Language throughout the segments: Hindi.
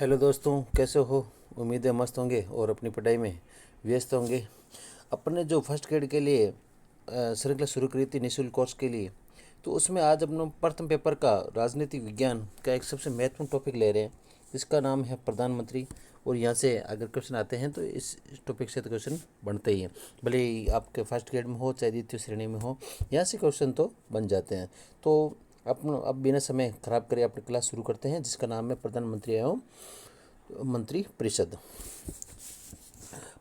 हेलो दोस्तों, कैसे हो? उम्मीद है मस्त होंगे और अपनी पढ़ाई में व्यस्त होंगे। अपने जो फर्स्ट ग्रेड के लिए श्रृंखला शुरू करी थी निःशुल्क कोर्स के लिए, तो उसमें आज अपना प्रथम पेपर का राजनीतिक विज्ञान का एक सबसे महत्वपूर्ण टॉपिक ले रहे हैं, जिसका नाम है प्रधानमंत्री। और यहाँ से अगर क्वेश्चन आते हैं तो इस टॉपिक से तो क्वेश्चन बनते ही हैं, भले ही आपके फर्स्ट ग्रेड में हो चाहे द्वितीय श्रेणी में हो, यहाँ से क्वेश्चन तो बन जाते हैं। तो अपन अब बिना समय खराब करे अपनी क्लास शुरू करते हैं, जिसका नाम है प्रधानमंत्री एवं मंत्री परिषद।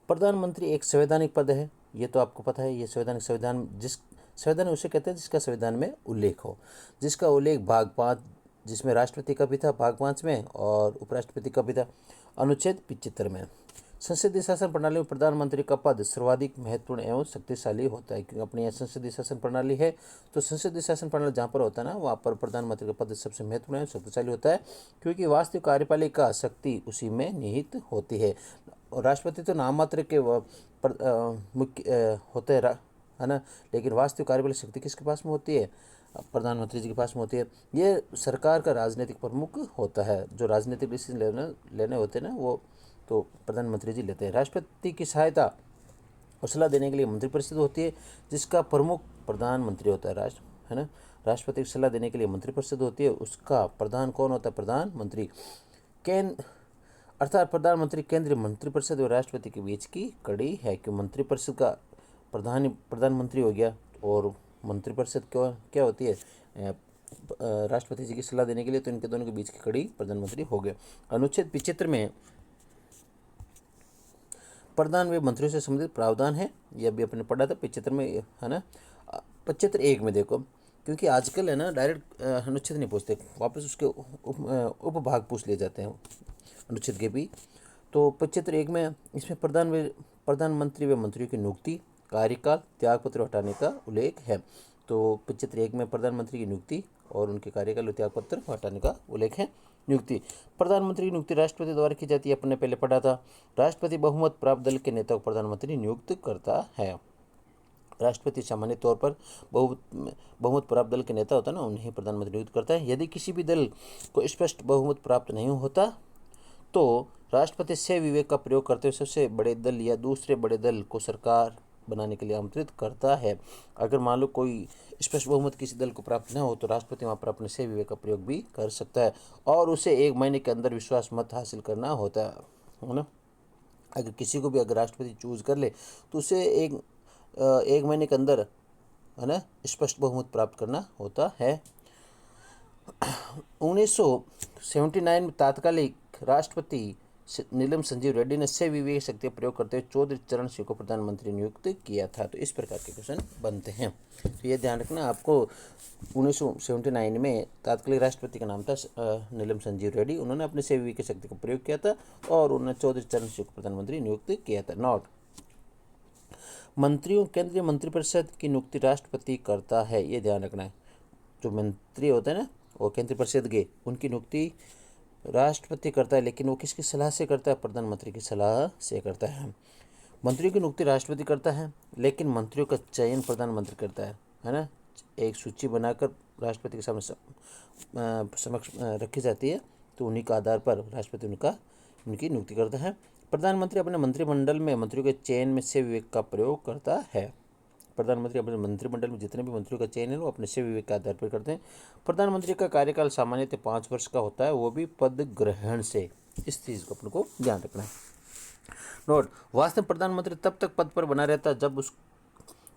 प्रधानमंत्री एक संवैधानिक पद है, ये तो आपको पता है। ये संविधान जिस संविधान उसे कहते हैं जिसका संविधान में उल्लेख हो, जिसका उल्लेख भाग 5, जिसमें राष्ट्रपति का भी था भाग 5 में और उपराष्ट्रपति का भी था अनुच्छेद 75 में। संसदीय शासन प्रणाली में प्रधानमंत्री का पद सर्वाधिक महत्वपूर्ण एवं शक्तिशाली होता है, क्योंकि अपनी यहाँ संसदीय शासन प्रणाली है। तो संसदीय शासन प्रणाली जहाँ पर होता है ना, वहाँ पर प्रधानमंत्री का पद सबसे महत्वपूर्ण एवं शक्तिशाली होता है, क्योंकि वास्तविक कार्यपालिका शक्ति उसी में निहित होती है। और राष्ट्रपति तो नाम मात्र के मुख्य होते हैं, है ना, लेकिन वास्तविक कार्यपालिक शक्ति किसके पास में होती है? प्रधानमंत्री जी के पास में होती है। ये सरकार का राजनीतिक प्रमुख होता है। जो राजनीतिक डिसीजन लेने होते हैं ना, वो तो प्रधानमंत्री जी लेते हैं। राष्ट्रपति की सहायता और सलाह देने के लिए मंत्रिपरिषद होती है, जिसका प्रमुख प्रधानमंत्री होता है। है ना, राष्ट्रपति की सलाह देने के लिए मंत्रिपरिषद होती है, उसका प्रधान कौन होता है? प्रधानमंत्री। केंद्र अर्थात प्रधानमंत्री केंद्रीय मंत्रिपरिषद और राष्ट्रपति के बीच की कड़ी है, कि मंत्रिपरिषद का प्रधानमंत्री हो गया, और मंत्रिपरिषद क्या होती है? राष्ट्रपति जी की सलाह देने के लिए। तो इनके दोनों के बीच की कड़ी प्रधानमंत्री हो गए। अनुच्छेद 75 में प्रधान व मंत्रियों से संबंधित प्रावधान है, ये अभी अपने पढ़ा था 75 में, है ना। 75(1) में देखो, क्योंकि आजकल है ना डायरेक्ट अनुच्छेद नहीं पूछते, वापस उसके उपभाग पूछ लिए जाते हैं अनुच्छेद के भी। तो 75(1) में इसमें प्रधानमंत्री व मंत्रियों की नियुक्ति, कार्यकाल, त्यागपत्र हटाने का उल्लेख है। तो 75(1) में प्रधानमंत्री की नियुक्ति और उनके कार्यकाल और त्यागपत्र हटाने का उल्लेख है। नियुक्ति, प्रधानमंत्री की नियुक्ति राष्ट्रपति द्वारा की जाती है, अपने पहले पढ़ा था। राष्ट्रपति बहुमत प्राप्त दल के नेता को प्रधानमंत्री नियुक्त करता है। राष्ट्रपति सामान्य तौर पर बहुमत प्राप्त दल के नेता होता है ना, उन्हें प्रधानमंत्री नियुक्त करता है। यदि किसी भी दल को स्पष्ट बहुमत प्राप्त नहीं होता, तो राष्ट्रपति से विवेक का प्रयोग करते हुए सबसे बड़े दल या दूसरे बड़े दल को सरकार बनाने के लिए आमंत्रित करता है। अगर मान लो कोई स्पष्ट बहुमत किसी दल को प्राप्त न हो, तो राष्ट्रपति वहाँ पर अपने से विवेक का प्रयोग भी कर सकता है, और उसे 1 महीने के अंदर विश्वास मत हासिल करना होता है ना। अगर किसी को भी अगर राष्ट्रपति चूज कर ले, तो उसे एक महीने के अंदर, है ना, स्पष्ट बहुमत प्राप्त करना होता है। 1979 में तात्कालिक राष्ट्रपति नीलम संजीव रेड्डी ने से विवेक शक्ति का प्रयोग करते हुए चौधरी चरण सिंह को प्रधानमंत्री नियुक्त किया था। तो इस प्रकार के क्वेश्चन बनते हैं, तो ये ध्यान रखना आपको। 1979 में तात्कालिक राष्ट्रपति का नाम था नीलम संजीव रेड्डी, उन्होंने अपने से विवेक शक्ति का प्रयोग किया था और उन्होंने चौधरी चरण सिंह को प्रधानमंत्री नियुक्त किया था। नोट, मंत्रियों केंद्रीय मंत्रिपरिषद की नियुक्ति राष्ट्रपति करता है, ये ध्यान रखना है। जो मंत्री होते हैं ना, वो केंद्रीय परिषद के, उनकी नियुक्ति राष्ट्रपति करता है, लेकिन वो किसकी सलाह से करता है? प्रधानमंत्री की सलाह से करता है। मंत्रियों की नियुक्ति राष्ट्रपति करता है, लेकिन मंत्रियों का चयन प्रधानमंत्री करता है ना। एक सूची बनाकर राष्ट्रपति के सामने समक्ष रखी जाती है, तो उन्हीं का आधार पर राष्ट्रपति उनकी नियुक्ति करता है। प्रधानमंत्री अपने मंत्रिमंडल में मंत्रियों के चयन में से विवेक का प्रयोग करता है। प्रधानमंत्री अपने मंत्रिमंडल में जितने भी मंत्रियों का चयन है वो अपने से विवेक के आधार पर करते हैं। प्रधानमंत्री का कार्यकाल सामान्यतः 5 वर्ष का होता है, वो भी पद ग्रहण से। इस चीज़ को अपन को ध्यान रखना है। नोट, वास्तव में प्रधानमंत्री तब तक पद पर बना रहता है जब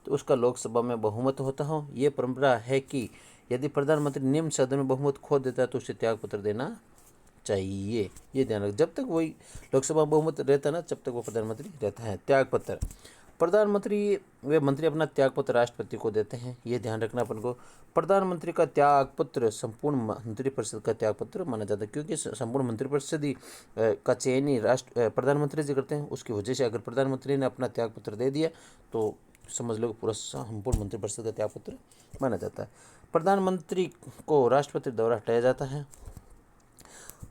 उसका लोकसभा में बहुमत होता हो। ये परंपरा है कि यदि प्रधानमंत्री निम्न सदन में बहुमत खो देता है तो उसे त्यागपत्र देना चाहिए। ये ध्यान रख, जब तक वही लोकसभा बहुमत रहता है ना, जब तक वो प्रधानमंत्री रहता है। त्यागपत्र, प्रधानमंत्री वे मंत्री अपना त्यागपत्र राष्ट्रपति को देते हैं, ये ध्यान रखना अपन को। प्रधानमंत्री का त्यागपत्र संपूर्ण मंत्रिपरिषद का त्यागपत्र माना जाता है, क्योंकि संपूर्ण मंत्रिपरिषद ही का चयन ही प्रधानमंत्री जी करते हैं। उसकी वजह से अगर प्रधानमंत्री ने अपना त्यागपत्र दे दिया तो समझ लो पूरा संपूर्ण मंत्रिपरिषद का त्यागपत्र माना जाता है। प्रधानमंत्री को राष्ट्रपति द्वारा हटाया जाता है।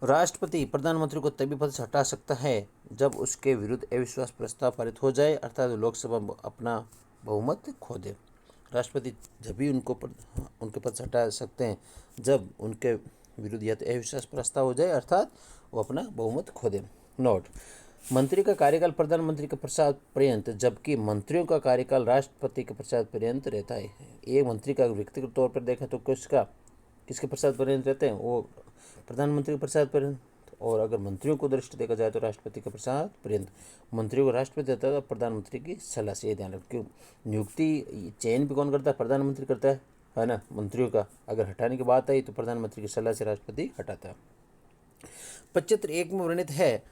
राष्ट्रपति प्रधानमंत्री को तभी पद से हटा सकता है जब उसके विरुद्ध अविश्वास प्रस्ताव पारित हो जाए, अर्थात लोकसभा अपना बहुमत खो दे। राष्ट्रपति जब भी उनके पद से हटा सकते हैं जब उनके विरुद्ध या तो अविश्वास प्रस्ताव हो जाए, अर्थात वो अपना बहुमत खो दे। नोट, मंत्री का कार्यकाल प्रधानमंत्री के प्रसाद पर्यंत, जबकि मंत्रियों का कार्यकाल राष्ट्रपति के प्रसाद पर्यंत रहता है। एक मंत्री का व्यक्तिगत तौर पर देखें तो किसके प्रसाद पर्यंत रहते हैं, वो प्रधानमंत्री के प्रसाद पर्यंत। और अगर मंत्रियों को दृष्टि देखा जाए तो राष्ट्रपति के प्रसाद पर्यंत। मंत्रियों को राष्ट्रपति देता है, प्रधानमंत्री की सलाह से, ये ध्यान रखो। नियुक्ति चयन भी कौन करता है, प्रधानमंत्री करता है ना, मंत्रियों का। अगर हटाने की बात आई तो प्रधानमंत्री की सलाह से राष्ट्रपति हटाता है। 75(1) में वर्णित है,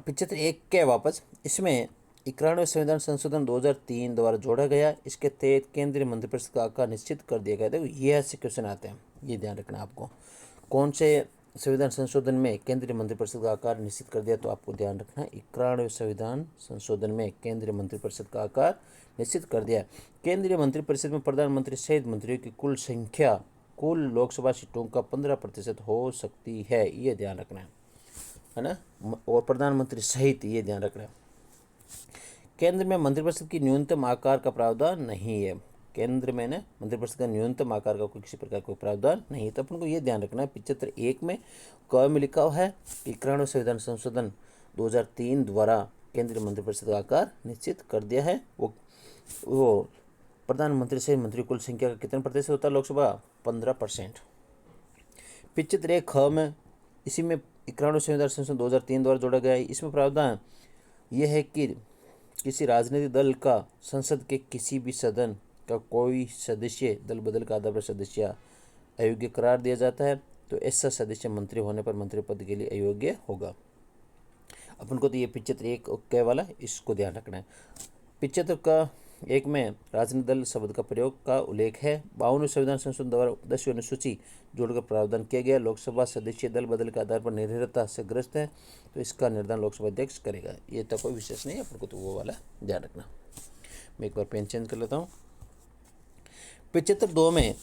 75(1) के वापस इसमें 91वें संविधान संशोधन 2003 द्वारा जोड़ा गया। इसके तहत केंद्रीय मंत्रिपरिषद का आकार निश्चित कर दिया गया। देखो ये ऐसे क्वेश्चन आते हैं, ये ध्यान रखना आपको। कौन से संविधान संशोधन में केंद्रीय मंत्रिपरिषद का आकार निश्चित कर दिया, तो आपको ध्यान रखना 91वें संविधान संशोधन में केंद्रीय मंत्रिपरिषद का आकार निश्चित कर दिया। केंद्रीय मंत्रिपरिषद में प्रधानमंत्री सहित मंत्रियों की कुल संख्या कुल लोकसभा सीटों का 15% हो सकती है, ये ध्यान रखना है ना। और प्रधानमंत्री सहित, ये ध्यान रखना है। केंद्र में मंत्रिपरिषद की न्यूनतम आकार का प्रावधान नहीं है। केंद्र में ना मंत्रिपरिषद का न्यूनतम आकार का कोई किसी प्रकार कोई प्रावधान नहीं है, तो अपन को ये ध्यान रखना है। 75(1) में क में लिखा हुआ है 91वें संविधान संशोधन 2003 द्वारा केंद्रीय मंत्रिपरिषद का आकार निश्चित कर दिया है। वो प्रधानमंत्री से मंत्री कुल संख्या का कितने प्रतिशत होता है लोकसभा, 15%। 75(1) ख में इसी में 91वें संविधान संशोधन 2003 द्वारा जोड़ा गया है। इसमें प्रावधान यह है कि किसी राजनीतिक दल का संसद के किसी भी सदन का कोई सदस्य दल बदल के आधार पर सदस्य अयोग्य करार दिया जाता है, तो ऐसा सदस्य मंत्री होने पर मंत्री पद के लिए अयोग्य होगा। अपन को तो ये 75(1) वाला इसको ध्यान रखना है। 75(1) में राजनीतिक दल शब्द का प्रयोग का उल्लेख है। 52वें संविधान संशोधन द्वारा 10वीं अनुसूची जोड़कर प्रावधान किया गया। लोकसभा सदस्य दल बदल के आधार पर निर्भरता से ग्रस्त है, तो इसका निर्धारण लोकसभा अध्यक्ष करेगा। ये तो कोई विशेष नहीं है, अपन को तो वो वाला ध्यान रखना। मैं एक बार पेन चेंज कर लेता हूँ। 75(2) में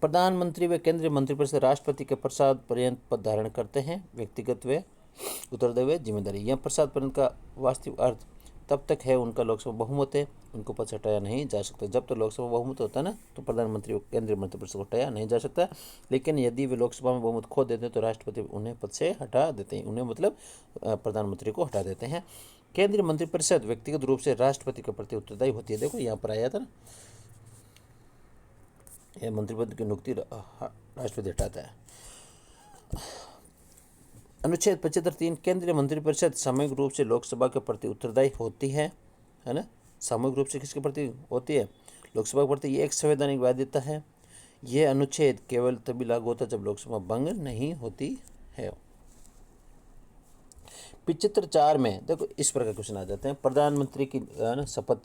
प्रधानमंत्री व केंद्रीय मंत्रिपरिषद राष्ट्रपति के प्रसाद पर्यंत पद धारण करते हैं। व्यक्तिगत व उत्तरदायी व जिम्मेदारी, यह प्रसाद पर्यंत का वास्तविक अर्थ तब तक है उनका लोकसभा बहुमत है, उनको पद से हटाया नहीं जा सकता। जब तक लोकसभा बहुमत होता है ना, तो प्रधानमंत्री व केंद्रीय मंत्रिपरिषद को हटाया नहीं जा सकता। लेकिन यदि वे लोकसभा में बहुमत खो देते हैं तो राष्ट्रपति उन्हें पद से हटा देते हैं, उन्हें मतलब प्रधानमंत्री को हटा देते हैं। केंद्रीय मंत्रिपरिषद व्यक्तिगत रूप से राष्ट्रपति के प्रति उत्तरदायी होती है। देखो यहाँ पर आया था ना, यह मंत्रिपद की नियुक्ति राष्ट्रपति हटाता है। अनुच्छेद 75(3) केंद्रीय मंत्रिपरिषद सामूहिक रूप से लोकसभा के प्रति उत्तरदायी होती है ना। सामूहिक रूप से किसके प्रति होती है, लोकसभा के प्रति। ये एक संवैधानिक बाध्यता है। यह अनुच्छेद केवल तभी लागू होता है जब लोकसभा भंग नहीं होती है। 75(4) में देखो इस प्रकार क्वेश्चन आ जाते हैं। प्रधानमंत्री की शपथ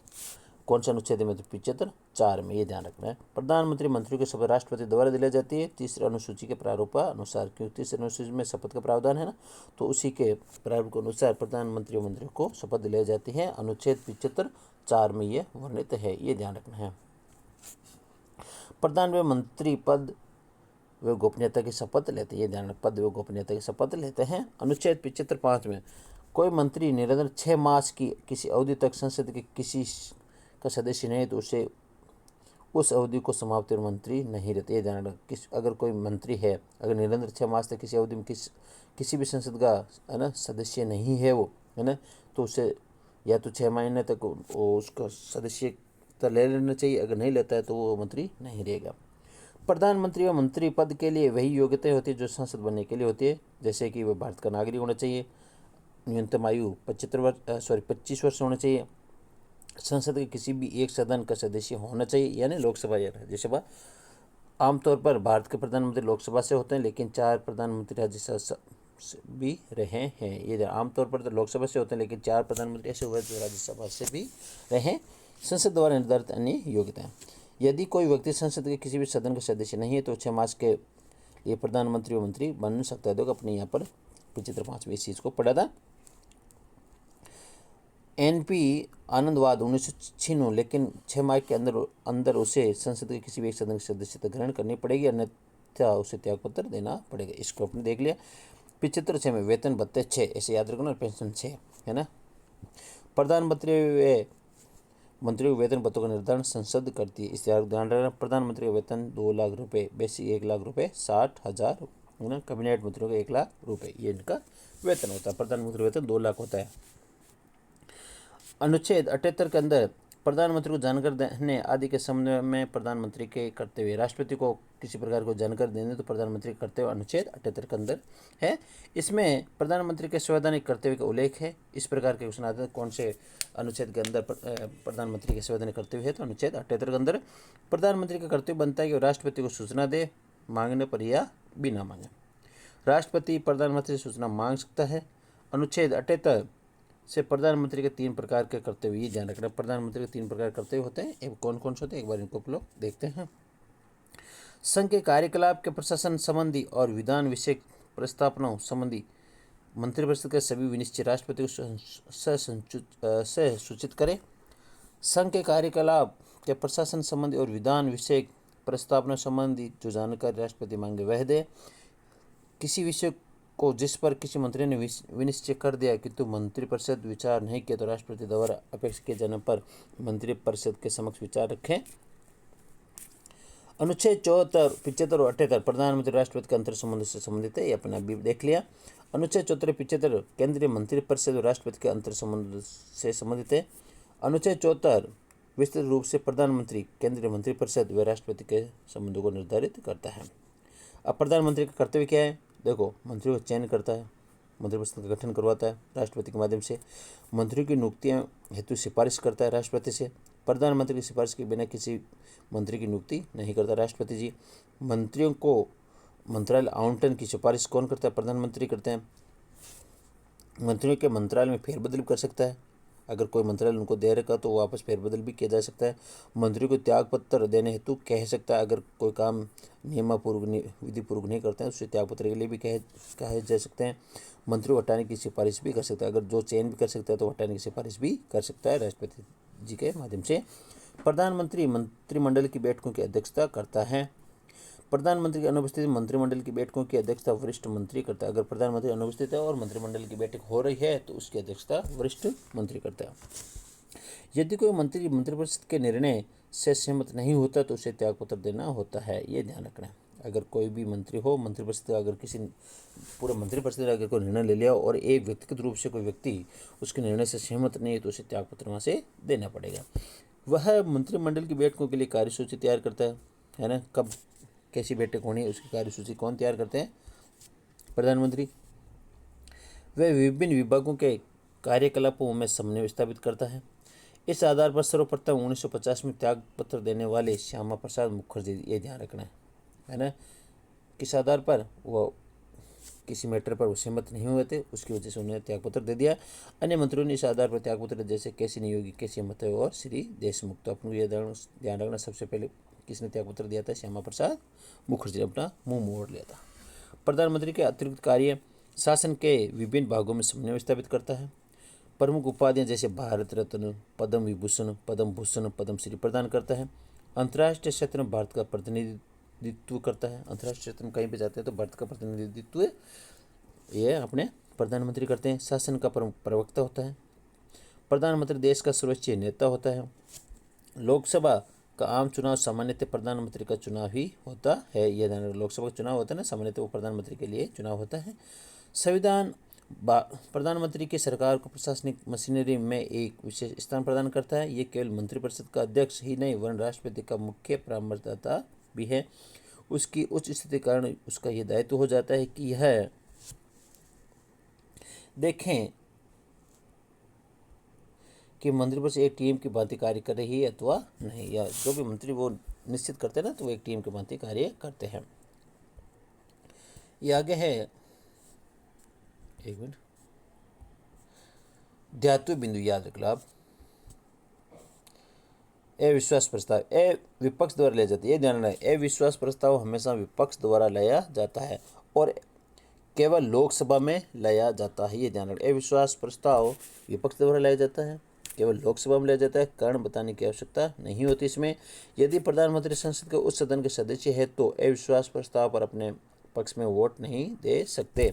कौन सा अनुच्छेद में, तो 75(4) में, ये ध्यान रखना है। प्रधानमंत्री मंत्रियों की शपथ राष्ट्रपति द्वारा दिलाई जाती है तीसरी अनुसूची के प्रारूपानुसार, क्योंकि तीसरी अनुसूची में शपथ का प्रावधान है ना, तो उसी के प्रारूप के अनुसार प्रधानमंत्री और मंत्रियों को शपथ दिलाई जाती है। अनुच्छेद 75(4) में ये वर्णित है, ये ध्यान रखना है। प्रधान व मंत्री पद वे गोपनीयता की शपथ लेते हैं, ये ध्यान, पद व गोपनीयता की शपथ लेते हैं। अनुच्छेद 75(5) में कोई मंत्री निरंतर 6 मास की किसी अवधि तक संसद के किसी का सदस्य नहीं, तो उसे उस अवधि को समाप्ति और मंत्री नहीं रहते, ये ध्यान रख। अगर कोई मंत्री है, अगर निरंतर 6 मास तक किसी अवधि में किसी भी संसद का है ना सदस्य नहीं है वो, है ना, तो उसे या तो 6 महीने तक उसका सदस्यता ले लेना चाहिए। अगर नहीं लेता है तो वो मंत्री नहीं रहेगा। प्रधानमंत्री व मंत्री पद के लिए वही योग्यताएं होती है जो संसद बनने के लिए होती है, जैसे कि वह भारत का नागरिक होना चाहिए, न्यूनतम आयु 25 वर्ष होना चाहिए, संसद के किसी भी एक सदन का सदस्य होना चाहिए, यानी लोकसभा या राज्यसभा। आमतौर पर भारत के प्रधानमंत्री लोकसभा से होते हैं, लेकिन 4 प्रधानमंत्री राज्यसभा से भी रहे हैं। ये आमतौर पर तो लोकसभा से होते हैं, लेकिन 4 प्रधानमंत्री ऐसे हुए जो राज्यसभा से भी रहे। संसद द्वारा निर्धारित अन्य योग्यताएं, यदि कोई व्यक्ति संसद के किसी भी सदन का सदस्य नहीं है तो 6 मास के लिए प्रधानमंत्री व मंत्री बन सकता है। देखो अपने यहाँ पर 75(5) में इस चीज़ को पढ़ा था। एनपी आनंदवाद 1996, लेकिन 6 माह के अंदर उसे संसद के किसी भी एक सदन की सदस्यता ग्रहण करनी पड़ेगी, अन्यथा उसे त्यागपत्र देना पड़ेगा। इसको आपने देख लिया। 75(6) में वेतन भत्ते 6, ऐसे याद रखना, पेंशन 6 है ना। प्रधानमंत्री व मंत्रियों के वेतन भत्तों का निर्धारण संसद करती है, इस ध्यान रखना। प्रधानमंत्री का वेतन 2 लाख रुपये, बेसिक 1 लाख रुपये 60,000 है ना। कैबिनेट मंत्रियों का 1 लाख रुपए ये इनका वेतन होता है। प्रधानमंत्री वेतन 2 लाख होता है। अनुच्छेद 78 के अंदर प्रधानमंत्री को जानकारी देने आदि के संबंध में प्रधानमंत्री के कर्तव्य, राष्ट्रपति को किसी प्रकार को जानकारी देने तो प्रधानमंत्री के कर्तव्य अनुच्छेद 78 के अंदर है। इसमें प्रधानमंत्री के संवैधानिक कर्तव्य का उल्लेख है। इस प्रकार के क्वेश्चन आते हैं कौन से अनुच्छेद के अंदर प्रधानमंत्री के संवैधानिक कर्तव्य है, तो अनुच्छेद 78 के अंदर प्रधानमंत्री का कर्तव्य बनता है कि राष्ट्रपति को सूचना दे, मांगने पर या बिना मांगे। राष्ट्रपति प्रधानमंत्री से सूचना मांग सकता है। अनुच्छेद 78 से प्रधानमंत्री के 3 प्रकार के कर्तव्य, ये ध्यान रखना, प्रधानमंत्री के 3 प्रकार के कर्तव्य होते हैं। ये कौन कौन से होते हैं, एक बार इनको लोग देखते हैं। संघ के कार्यकलाप के प्रशासन संबंधी और विधान विषयक प्रस्तावनाओं संबंधी मंत्रिपरिषद के सभी विनिश्चय राष्ट्रपति को सूचित करें। संघ के कार्यकलाप के प्रशासन संबंधी और विधान विषयक प्रस्तावना संबंधी जो जानकारी राष्ट्रपति मांगे वह दे। किसी विषय को जिस पर किसी मंत्री ने विनिश्चय कर दिया किंतु मंत्रिपरिषद विचार नहीं किया तो राष्ट्रपति द्वारा अपेक्षा किए जाने पर मंत्रिपरिषद के समक्ष विचार रखें। अनुच्छेद 74, 75 और 78 प्रधानमंत्री राष्ट्रपति के अंतर संबंध से संबंधित है, ये अपने अभी देख लिया। अनुच्छेद 74, 75 केंद्रीय मंत्रिपरिषद और राष्ट्रपति के अंतर संबंध से संबंधित है। अनुच्छेद 74 विस्तृत रूप से प्रधानमंत्री, केंद्रीय मंत्रिपरिषद व राष्ट्रपति के संबंधों को निर्धारित करता है। अब प्रधानमंत्री का कर्तव्य क्या है, देखो, मंत्रियों का चयन करता है, मंत्रिपरिषद का गठन करवाता है राष्ट्रपति के माध्यम से, मंत्रियों की नियुक्तियां हेतु सिफारिश करता है राष्ट्रपति से। प्रधानमंत्री की सिफारिश के बिना किसी मंत्री की नियुक्ति नहीं करता राष्ट्रपति जी। मंत्रियों को मंत्रालय आवंटन की सिफारिश कौन करता है, प्रधानमंत्री करते हैं। मंत्रियों के मंत्रालय में फेरबदल भी कर सकता है, अगर कोई मंत्रालय उनको दे रखा तो वापस फेरबदल भी किया जा सकता है। मंत्रियों को त्यागपत्र देने हेतु कह सकता है, अगर कोई काम नियमापूर्वक विधिपूर्वक नहीं करते हैं उससे त्यागपत्र के लिए भी कहे जा सकते हैं। मंत्रियों को हटाने की सिफारिश भी कर सकता है, अगर जो चयन भी कर सकता है तो हटाने की सिफारिश भी कर सकता है राष्ट्रपति जी के माध्यम से। प्रधानमंत्री मंत्रिमंडल की बैठकों की अध्यक्षता करता है। प्रधानमंत्री की अनुपस्थिति मंत्रिमंडल की बैठकों की अध्यक्षता वरिष्ठ मंत्री करता है। अगर प्रधानमंत्री अनुपस्थित है और मंत्रिमंडल की बैठक हो रही है तो उसकी अध्यक्षता वरिष्ठ मंत्री करता है। यदि कोई मंत्री मंत्रिपरिषद के निर्णय से सहमत नहीं होता तो उसे त्यागपत्र देना होता है, ये ध्यान रखना है। अगर कोई भी मंत्री हो, मंत्रिपरिषद अगर किसी पूरे मंत्रिपरिषद ने अगर कोई निर्णय ले लिया और एक व्यक्तिगत रूप से कोई व्यक्ति उसके निर्णय से सहमत नहीं है तो उसे त्यागपत्र वहाँ से देना पड़ेगा। वह मंत्रिमंडल की बैठकों के लिए कार्यसूची तैयार करता है ना, कब कैसी बैठक होनी है उसकी कार्यसूची कौन तैयार करते हैं, प्रधानमंत्री। वह विभिन्न विभागों के कार्यकलापों में समन्वय स्थापित करता है। इस आधार पर सर्वप्रथम 1950 में त्यागपत्र देने वाले श्यामा प्रसाद मुखर्जी, ये ध्यान रखना है ना, किस आधार पर, वो किसी मैटर पर वो सहमत नहीं हुए थे उसकी वजह से उन्होंने त्यागपत्र दे दिया। अन्य मंत्रियों ने इस आधार पर त्यागपत्र जैसे केसी नियोगी, केसी महतो और श्री देशमुख। तो अपने ये ध्यान रखना, सबसे पहले किसने त्यागपत्र दिया था, श्यामा प्रसाद मुखर्जी ने अपना मुंह मोड़ लिया था। प्रधानमंत्री के अतिरिक्त कार्य शासन के विभिन्न भागों में समन्वय स्थापित करता है। प्रमुख उपाधियां जैसे भारत रत्न, पद्म विभूषण, पद्म भूषण, पद्मश्री प्रदान करता है। अंतर्राष्ट्रीय क्षेत्र में भारत का प्रतिनिधित्व करता है। अंतर्राष्ट्रीय क्षेत्र में कहीं भी जाते हैं तो भारत का प्रतिनिधित्व ये अपने प्रधानमंत्री करते हैं। शासन का प्रवक्ता होता है। प्रधानमंत्री देश का सर्वोच्च नेता होता है। लोकसभा का आम चुनाव सामान्यतः प्रधानमंत्री का चुनाव ही होता है, यह ध्यान, लोकसभा का चुनाव होता है ना, सामान्यतः वो प्रधानमंत्री के लिए चुनाव होता है। संविधान प्रधानमंत्री की सरकार को प्रशासनिक मशीनरी में एक विशेष स्थान प्रदान करता है। ये केवल मंत्रिपरिषद का अध्यक्ष ही नहीं वरन राष्ट्रपति का मुख्य परामर्शदाता भी है। उसकी उच्च स्थिति के कारण उसका यह दायित्व हो जाता है कि यह देखें कि मंत्रिपरिषद एक टीम की भांति कार्य कर रही है अथवा नहीं, या जो भी मंत्री वो निश्चित करते हैं ना तो वो एक टीम की भांति कार्य करते हैं। ये आगे है, एक मिनट, ध्यात्व बिंदु याद रख लो आप। अविश्वास प्रस्ताव विपक्ष द्वारा लिया जाता है, ये ध्यान रखना। अविश्वास प्रस्ताव हमेशा विपक्ष द्वारा लाया जाता है और केवल लोकसभा में लाया जाता है, ये ध्यान रखना। अविश्वास प्रस्ताव विपक्ष द्वारा लाया जाता है, केवल लोकसभा में लिया जाता है, कारण बताने की आवश्यकता नहीं होती इसमें। यदि प्रधानमंत्री संसद के उस सदन के सदस्य है तो अविश्वास प्रस्ताव पर अपने पक्ष में वोट नहीं दे सकते।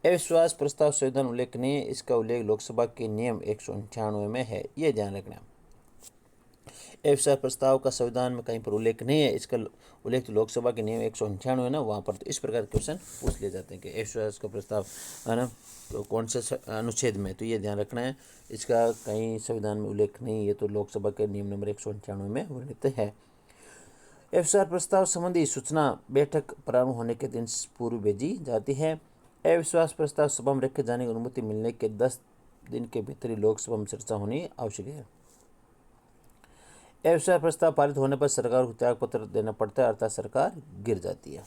अविश्वास प्रस्ताव संविधान उल्लेखनीय है, इसका उल्लेख लोकसभा के नियम 198 में है, ये ध्यान रखना। अविश्वास प्रस्ताव का संविधान में कहीं पर उल्लेख नहीं है। इसका उल्लेख तो लोकसभा के नियम 198 है ना, वहाँ पर तो इस प्रकार के क्वेश्चन पूछ लिए जाते हैं कि अविश्वास का प्रस्ताव है ना तो कौन से अनुच्छेद में, तो ये ध्यान रखना है। इसका कहीं संविधान में उल्लेख नहीं, ये तो लोकसभा के नियम नंबर 198 में वर्णित है। अविश्वास प्रस्ताव संबंधी सूचना बैठक प्रारंभ होने के दिन पूर्व भेजी जाती है। अविश्वास प्रस्ताव सभा में रखे जाने की अनुमति मिलने के 10 दिन के भीतर ही लोकसभा में चर्चा होनी आवश्यक है। अविश्वास प्रस्ताव पारित होने पर सरकार को त्याग पत्र देना पड़ता है, अर्थात सरकार गिर जाती है।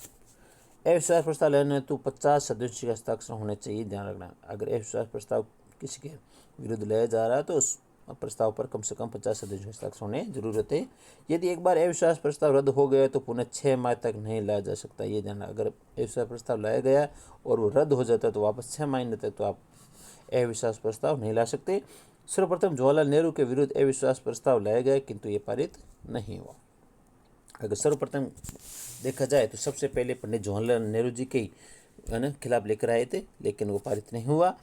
अविश्वास प्रस्ताव लेने तो 50 सदस्यों के हस्ताक्षर होने चाहिए, ध्यान रखना। अगर अविश्वास प्रस्ताव किसी के विरुद्ध लाया जा रहा है तो उस प्रस्ताव पर कम से कम 50 सदस्यों के हस्ताक्षर होने जरूर होते हैं। यदि एक बार अविश्वास प्रस्ताव रद्द हो गया तो पुनः 6 माह तक नहीं लाया जा सकता, ये ध्यान। अगर अविश्वास प्रस्ताव लाया गया और वो रद्द हो जाता है तो वापस 6 महीने तक तो आप अविश्वास प्रस्ताव नहीं ला सकते। सर्वप्रथम जवाहरलाल नेहरू के विरुद्ध अविश्वास प्रस्ताव लाया गया किंतु ये पारित नहीं हुआ। अगर सर्वप्रथम देखा जाए तो सबसे पहले पंडित जवाहरलाल नेहरू जी के है ना खिलाफ लेकर आए थे, लेकिन वो पारित नहीं हुआ।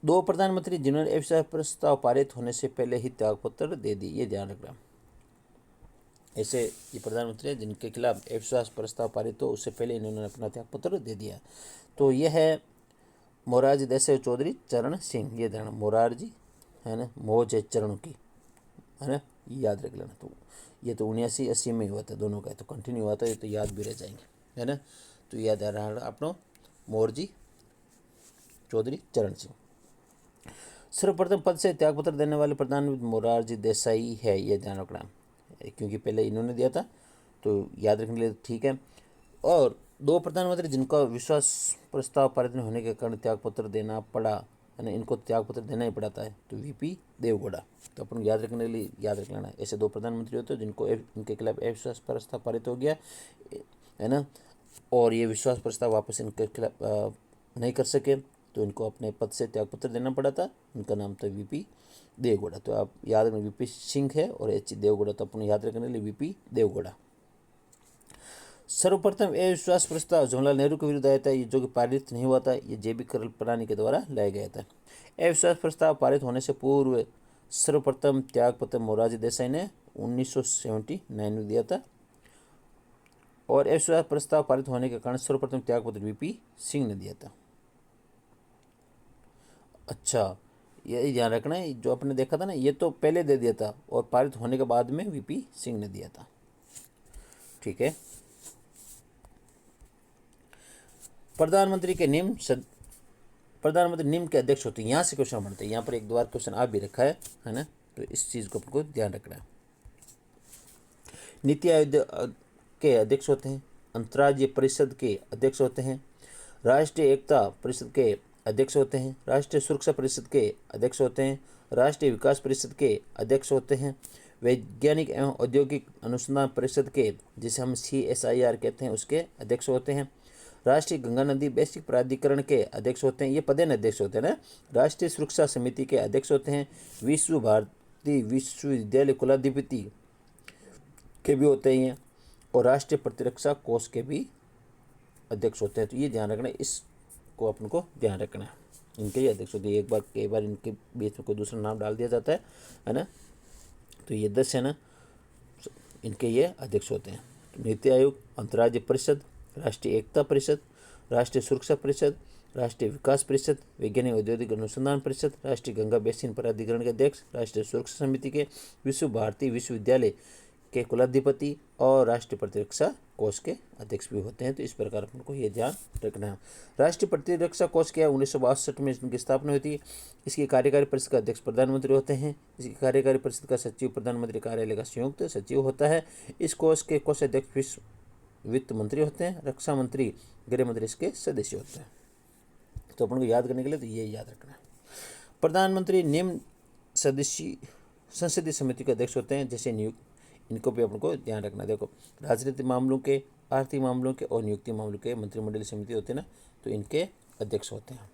2 प्रधानमंत्री जिन्होंने अविश्वास प्रस्ताव पारित होने से पहले ही त्यागपत्र दे दी, ये ध्यान रखना। ऐसे ये प्रधानमंत्री हैं जिनके खिलाफ अविश्वास प्रस्ताव पारित हो उससे पहले इन्होंने अपना त्यागपत्र दे दिया। तो यह है मोरारजी देसाई चौधरी चरण सिंह, ये ध्यान। मोरारजी है ना, मौज है चरण की, है ना, याद रख लेना। तो ये तो 79-80 में हुआ था दोनों का, तो कंटिन्यू हुआ था, ये तो याद भी रह जाएंगे, है ना। तो याद आ रहा है आपको, मोरारजी चौधरी चरण सिंह। सर्वप्रथम पद से त्यागपत्र देने वाले प्रधानमंत्री मोरारजी देसाई है, ये ध्यान रखना, क्योंकि पहले इन्होंने दिया था तो याद रखने के लिए ठीक है। और 2 प्रधानमंत्री जिनका विश्वास प्रस्ताव पारित होने के कारण त्यागपत्र देना पड़ा, है ना, इनको त्यागपत्र देना ही पड़ता है, तो वीपी देवगौड़ा। तो अपन याद रखने के लिए याद रख लेना, ऐसे 2 प्रधानमंत्री होते हैं जिनको इनके खिलाफ अविश्वास प्रस्ताव पारित हो गया, है ना, और ये विश्वास प्रस्ताव वापस इनके खिलाफ नहीं कर सके तो इनको अपने पद से त्यागपत्र देना पड़ा था। उनका नाम था वीपी देवगौड़ा। तो आप याद रखना, वीपी सिंह है और एच देवगौड़ा, तो अपन याद रखने के लिए वीपी देवगौड़ा। सर्वप्रथम अविश्वास प्रस्ताव जवाहरलाल नेहरू के विरुद्ध आया था, ये जो कि पारित नहीं हुआ था, ये जेबी कृपलानी के द्वारा लाया गया था। अविश्वास प्रस्ताव पारित होने से पूर्व सर्वप्रथम त्यागपत्र मोरारजी देसाई ने 1979 में दिया था, और अविश्वास प्रस्ताव पारित होने के कारण सर्वप्रथम त्यागपत्र वीपी सिंह ने दिया था। अच्छा, ये ध्यान रखना है, जो आपने देखा था ना, ये तो पहले दे दिया था और पारित होने के बाद में वीपी सिंह ने दिया था, ठीक है। प्रधानमंत्री निम्न के अध्यक्ष होते हैं, यहाँ से क्वेश्चन बनते हैं। यहाँ पर एक 2 बार क्वेश्चन आ भी रखा है ना, तो इस चीज़ को आपको ध्यान रखना है। नीति आयोग के अध्यक्ष होते हैं, अंतर्राज्यीय परिषद के अध्यक्ष होते हैं, राष्ट्रीय एकता परिषद के अध्यक्ष होते हैं, राष्ट्रीय सुरक्षा परिषद के अध्यक्ष होते हैं, राष्ट्रीय विकास परिषद के अध्यक्ष होते हैं, वैज्ञानिक एवं औद्योगिक अनुसंधान परिषद के, जिसे हम CSIR कहते हैं, उसके अध्यक्ष होते हैं, राष्ट्रीय गंगा नदी बेसिक प्राधिकरण के अध्यक्ष होते हैं, ये पदेन अध्यक्ष होते हैं ना, राष्ट्रीय सुरक्षा समिति के अध्यक्ष होते हैं, विश्व भारती विश्वविद्यालय कुलाधिपति के भी होते हैं, और राष्ट्रीय प्रतिरक्षा कोष के भी अध्यक्ष होते हैं। तो ये ध्यान रखना, इसको अपन को ध्यान रखना है, इनके ही अध्यक्ष होते हैं। एक बार कई बार इनके बीच में कोई दूसरा नाम डाल दिया जाता है ना, तो ये 10 है ना, इनके ये अध्यक्ष होते हैं। तो नीति आयोग, अंतर्राज्यीय परिषद, राष्ट्रीय एकता परिषद, राष्ट्रीय सुरक्षा परिषद, राष्ट्रीय विकास परिषद, वैज्ञानिक औद्योगिक अनुसंधान परिषद, राष्ट्रीय गंगा बेसिन प्राधिकरण के अध्यक्ष, राष्ट्रीय सुरक्षा समिति के, विश्व भारती विश्वविद्यालय के कुलाधिपति और राष्ट्रीय प्रतिरक्षा कोष के अध्यक्ष भी होते हैं। तो इस प्रकार आपको ये ध्यान रखना है। राष्ट्रीय प्रतिरक्षा कोष क्या है, 1962 में इनकी स्थापना हुई थी। इसकी कार्यकारी परिषद का अध्यक्ष प्रधानमंत्री होते हैं। इसकी कार्यकारी परिषद का सचिव प्रधानमंत्री कार्यालय का संयुक्त सचिव होता है। इस कोष के कोषाध्यक्ष वित्त मंत्री होते हैं, रक्षा मंत्री, गृह मंत्री इसके सदस्य होते हैं। तो अपन को याद करने के लिए तो ये याद रखना है। प्रधानमंत्री निम्न सदस्य संसदीय समिति के अध्यक्ष होते हैं, जैसे नियुक्त, इनको भी अपन को ध्यान रखना। देखो, राजनीतिक मामलों के, आर्थिक मामलों के और नियुक्ति मामलों के मंत्रिमंडलीय समिति होते हैं ना, तो इनके अध्यक्ष होते हैं।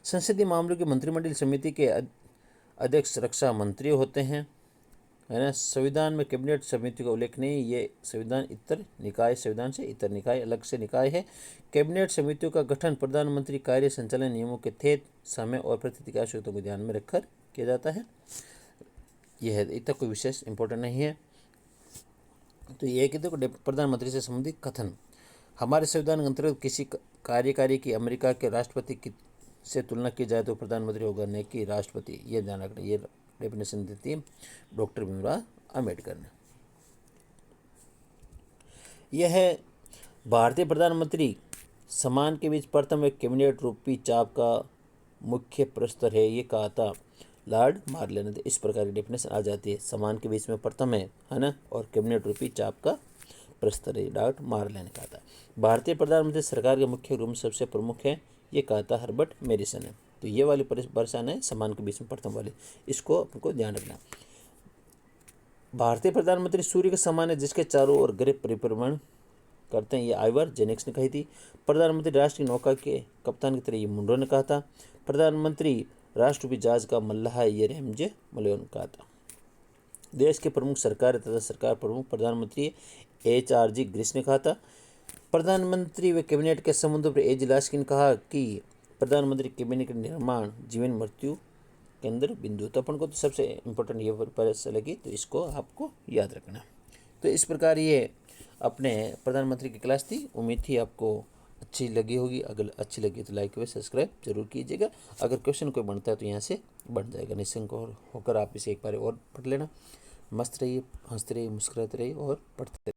संसदीय मामलों की मंत्रिमंडलीय समिति के अध्यक्ष रक्षा मंत्री होते हैं, है ना। संविधान में कैबिनेट समिति का उल्लेख नहीं, ये संविधान इतर निकाय, संविधान से इतर निकाय अलग से निकाय है। कैबिनेट समितियों का गठन प्रधानमंत्री कार्य संचालन नियमों के तहत समय और प्रतिनिधि की आवश्यकताओं को ध्यान में रखकर किया जाता है। ये है, इतना कोई विशेष इंपॉर्टेंट नहीं है। तो ये है कि देखो प्रधानमंत्री से संबंधित कथन, हमारे संविधान के अंतर्गत किसी कार्यकारी की अमेरिका के राष्ट्रपति की से तुलना की जाए तो प्रधानमंत्री होगा, न कि राष्ट्रपति। ये ध्यान रखना, ये डेफिनेशन देती है डॉक्टर भीमराव अम्बेडकर ने। यह है भारतीय प्रधानमंत्री सम्मान के बीच प्रथम एक कैबिनेट रूपी चाप का मुख्य प्रस्तर है, ये कहा था लॉर्ड मार्ले ने। इस प्रकार की डेफिनेशन आ जाती है, सम्मान के बीच में प्रथम है ना, और कैबिनेट रूपी चाप का प्रस्तर है, लॉर्ड मार्ले ने कहा था। भारतीय प्रधानमंत्री सरकार के मुख्य रूप में सबसे प्रमुख है, ये कहा था हर्बर्ट मैरिसन ने। तो ये वाली परेशान है सम्मान के बीच में प्रथम वाली, इसको आपको ध्यान रखना। भारतीय प्रधानमंत्री सूर्य के समान है जिसके चारों ओर ग्रह परिभ्रमण करते हैं, ये आइवर जेनिक्स ने कही थी। प्रधानमंत्री राष्ट्र की नौका के कप्तान की तरह, ये मुंडो ने कहा था। प्रधानमंत्री राष्ट्रपति जहाज का मल्लाह है, ये रेमजे मलियो ने कहा था। देश के प्रमुख सरकार तथा सरकार प्रमुख प्रधानमंत्री HRG ग्रीस ने कहा था। प्रधानमंत्री व कैबिनेट के संबंधों पर एज लास्किन ने कहा कि प्रधानमंत्री कैबिनेट का निर्माण जीवन मृत्यु केंद्र बिंदु। तो अपन को तो सबसे इम्पोर्टेंट ये परीक्षा लगी, तो इसको आपको याद रखना। तो इस प्रकार ये अपने प्रधानमंत्री की क्लास थी, उम्मीद थी आपको अच्छी लगी होगी। अगर अच्छी लगी तो लाइक व सब्सक्राइब जरूर कीजिएगा। अगर क्वेश्चन कोई बनता है तो यहाँ से बन जाएगा, निश्चिंत होकर आप इसे एक बार और पढ़ लेना। मस्त रहिए, हंसते रहिए, मुस्कुराते रहिए और पढ़ते रहिए।